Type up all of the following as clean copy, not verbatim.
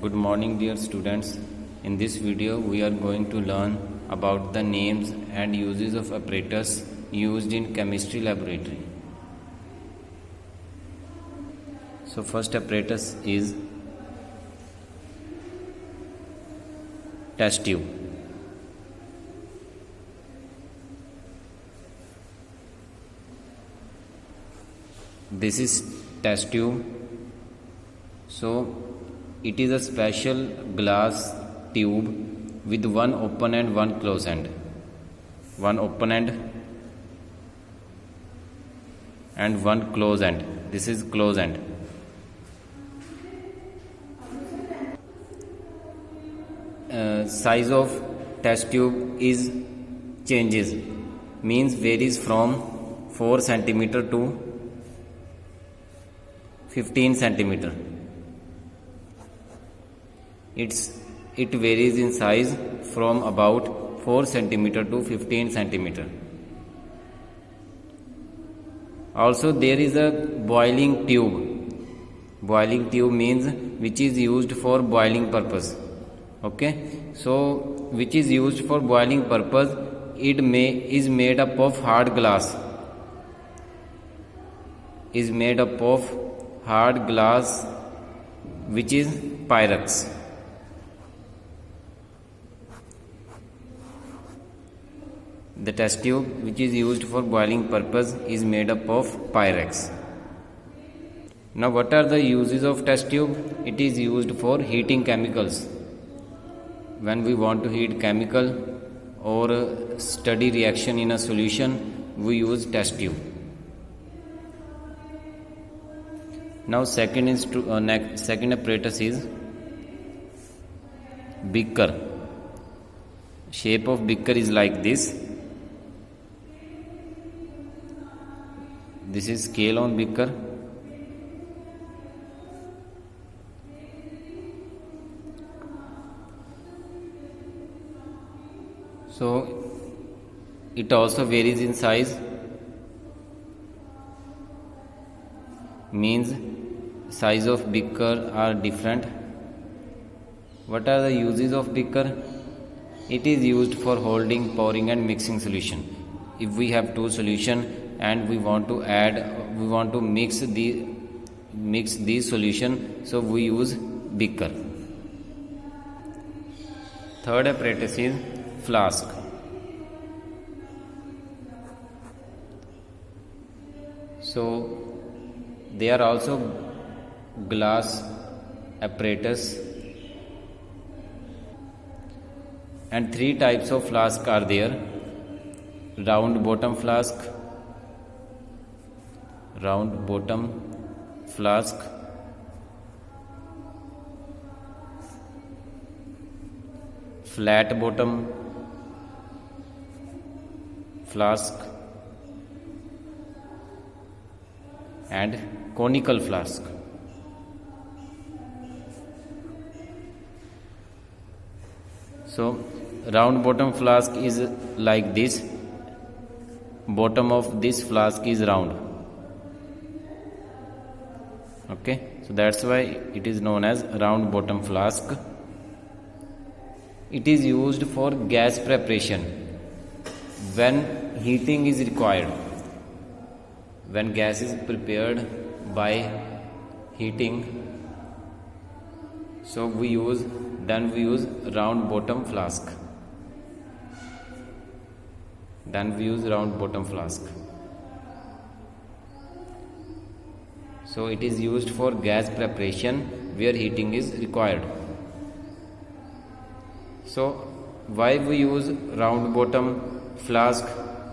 Good morning dear students. In this video we are going to learn about the names and uses of apparatus used in chemistry laboratory. So first apparatus is test tube. This is test tube. So it is a special glass tube with one open and one close end. One open end and one close end. This is close end. Size of test tube is changes, means varies from 4 centimeter to 15 centimeter. It varies in size from about 4 centimeter to 15 centimeter. Also there is a boiling tube. Boiling tube means which is used for boiling purpose. Okay, so which is used for boiling purpose, is made up of hard glass. Is made up of hard glass which is Pyrex. The test tube which is used for boiling purpose is made up of Pyrex. Now what are the uses of test tube? It is used for heating chemicals. When we want to heat chemical or study reaction in a solution, we use test tube. Now second apparatus is beaker. Shape of beaker is like this. This is scale on beaker. So it also varies in size, means size of beaker are different. What are the uses of beaker? It is used for holding, pouring and mixing solution. If we have two solution and we want to mix the solution, so we use beaker. Third apparatus is flask. So they are also glass apparatus, and three types of flask are there: round bottom flask, flat bottom flask and conical flask. So round bottom flask is like this. Bottom of this flask is round. Okay, so that's why it is known as round bottom flask. It is used for gas preparation when heating is required. When gas is prepared by heating, so we use round bottom flask. So it is used for gas preparation where heating is required. So why we use round bottom flask?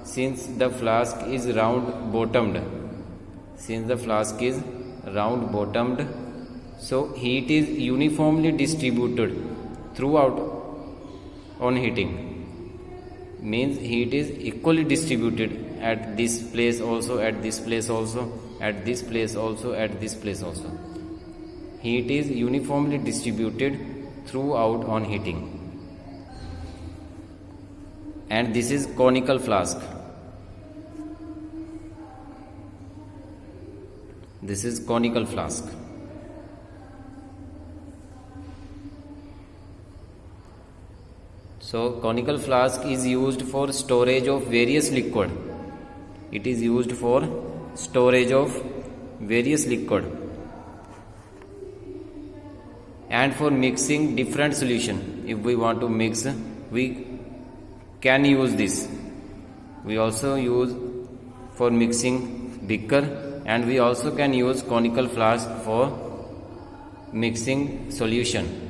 Since the flask is round bottomed, so heat is uniformly distributed throughout on heating. Means heat is equally distributed at this place also, at this place also, at this place also, at this place also. Heat is uniformly distributed throughout on heating. And this is conical flask. This is conical flask. So conical flask is used for storage of various liquid. It is used for storage of various liquid and for mixing different solution. If we want to mix, we can use this. We also use for mixing beaker, and we also can use conical flask for mixing solution.